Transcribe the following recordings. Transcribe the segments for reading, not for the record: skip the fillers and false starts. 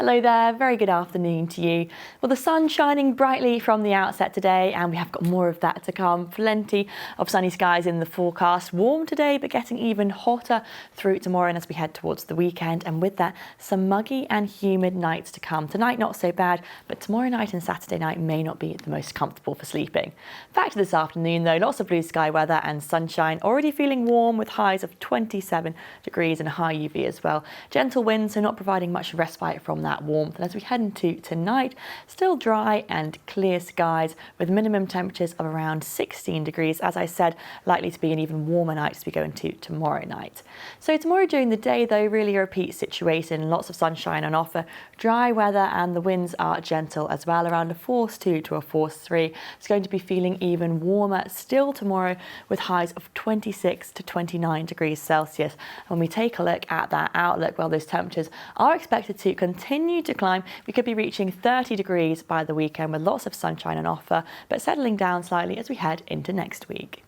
Hello there, very good afternoon to you. Well, the sun's shining brightly from the outset today, and we have got more of that to come. Plenty of sunny skies in the forecast. Warm today, but getting even hotter through tomorrow and as we head towards the weekend. And with that, some muggy and humid nights to come. Tonight, not so bad, but tomorrow night and Saturday night may not be the most comfortable for sleeping. Back to this afternoon, though, lots of blue sky weather and sunshine. Already feeling warm with highs of 27 degrees and high UV as well. Gentle winds, so not providing much respite from that warmth. And as we head into tonight, still dry and clear skies with minimum temperatures of around 16 degrees. As I said, likely to be an even warmer night as we go into tomorrow night. So tomorrow during the day, though, really a repeat situation. Lots of sunshine on offer, dry weather, and the winds are gentle as well, around a force 2 to a force 3. It's going to be feeling even warmer still tomorrow with highs of 26 to 29 degrees Celsius. When we take a look at that outlook, well, those temperatures are expected to continue to climb. We could be reaching 30 degrees by the weekend with lots of sunshine on offer, but settling down slightly as we head into next week.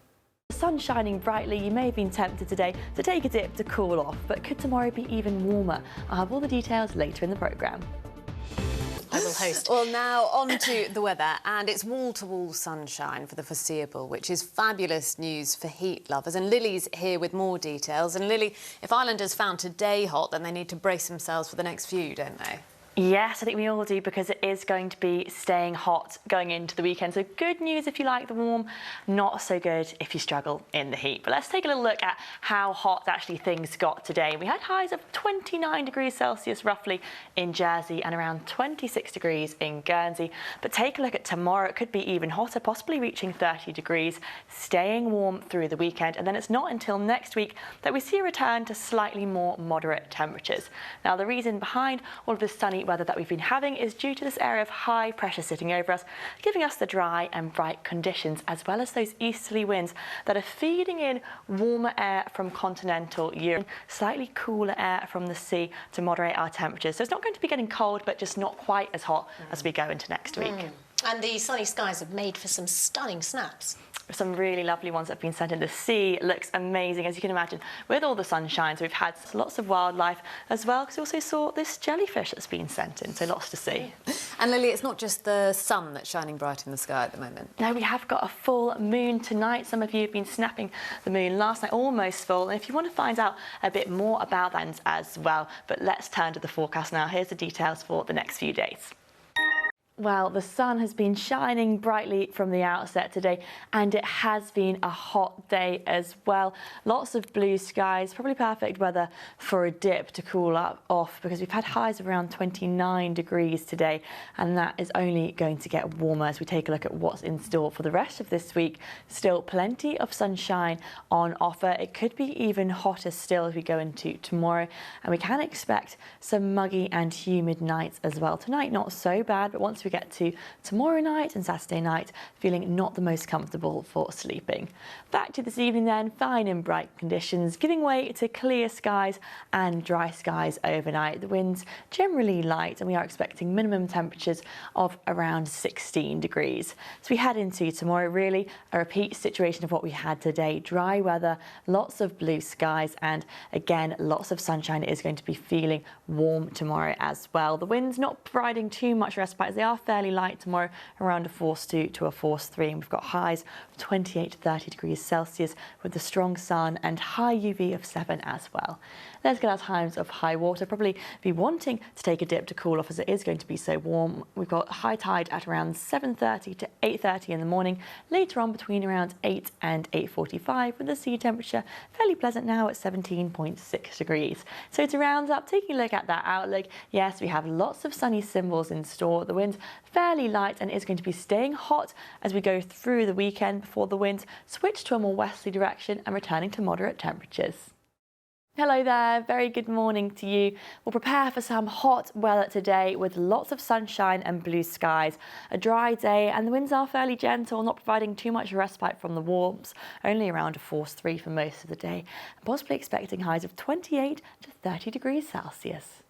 The sun shining brightly, you may have been tempted today to take a dip to cool off, but could tomorrow be even warmer? I'll have all the details later in the programme. I will host. Well, now on to the weather, and it's wall-to-wall sunshine for the foreseeable, which is fabulous news for heat lovers. And Lily's here with more details. And Lily, if Islanders found today hot, then they need to brace themselves for the next few, don't they? Yes, I think we all do, because it is going to be staying hot going into the weekend. So good news if you like the warm, not so good if you struggle in the heat. But let's take a little look at how hot actually things got today. We had highs of 29 degrees Celsius roughly in Jersey and around 26 degrees in Guernsey. But take a look at tomorrow. It could be even hotter, possibly reaching 30 degrees, staying warm through the weekend. And then it's not until next week that we see a return to slightly more moderate temperatures. Now, the reason behind all of this sunny weather that we've been having is due to this area of high pressure sitting over us, giving us the dry and bright conditions, as well as those easterly winds that are feeding in warmer air from continental Europe, slightly cooler air from the sea to moderate our temperatures. So it's not going to be getting cold, but just not quite as hot as we go into next week. And the sunny skies have made for some stunning snaps. Some really lovely ones that have been sent in. The sea looks amazing, as you can imagine, with all the sunshine. So we've had lots of wildlife as well, because we also saw this jellyfish that's been sent in, so lots to see. And Lily, it's not just the sun that's shining bright in the sky at the moment. No, we have got a full moon tonight. Some of you have been snapping the moon last night, almost full. And if you want to find out a bit more about that as well, but let's turn to the forecast now. Here's the details for the next few days. Well, the sun has been shining brightly from the outset today, and it has been a hot day as well. Lots of blue skies, probably perfect weather for a dip to cool off, because we've had highs of around 29 degrees today, and that is only going to get warmer as we take a look at what's in store for the rest of this week. Still plenty of sunshine on offer. It could be even hotter still as we go into tomorrow, and we can expect some muggy and humid nights as well. Tonight, not so bad, but once we get to tomorrow night and Saturday night, feeling not the most comfortable for sleeping. Back to this evening then, fine and bright conditions, giving way to clear skies and dry skies overnight. The winds generally light, and we are expecting minimum temperatures of around 16 degrees. So we head into tomorrow, really a repeat situation of what we had today. Dry weather, lots of blue skies, and again, lots of sunshine. It is going to be feeling warm tomorrow as well. The winds not providing too much respite, as they are fairly light tomorrow, around a force 2 to a force 3, and we've got highs of 28 to 30 degrees Celsius with the strong sun and high UV of 7 as well. Let's get our times of high water. Probably be wanting to take a dip to cool off, as it is going to be so warm. We've got high tide at around 7:30 to 8:30 in the morning, later on between around 8 and 8:45, with the sea temperature fairly pleasant now at 17.6 degrees. So to round up, taking a look at that outlook, yes, we have lots of sunny symbols in store. The wind fairly light, and is going to be staying hot as we go through the weekend before the winds switch to a more westerly direction and returning to moderate temperatures. Hello there, very good morning to you. We'll prepare for some hot weather today with lots of sunshine and blue skies. A dry day, and the winds are fairly gentle, not providing too much respite from the warmth, only around a force 3 for most of the day, and possibly expecting highs of 28 to 30 degrees Celsius.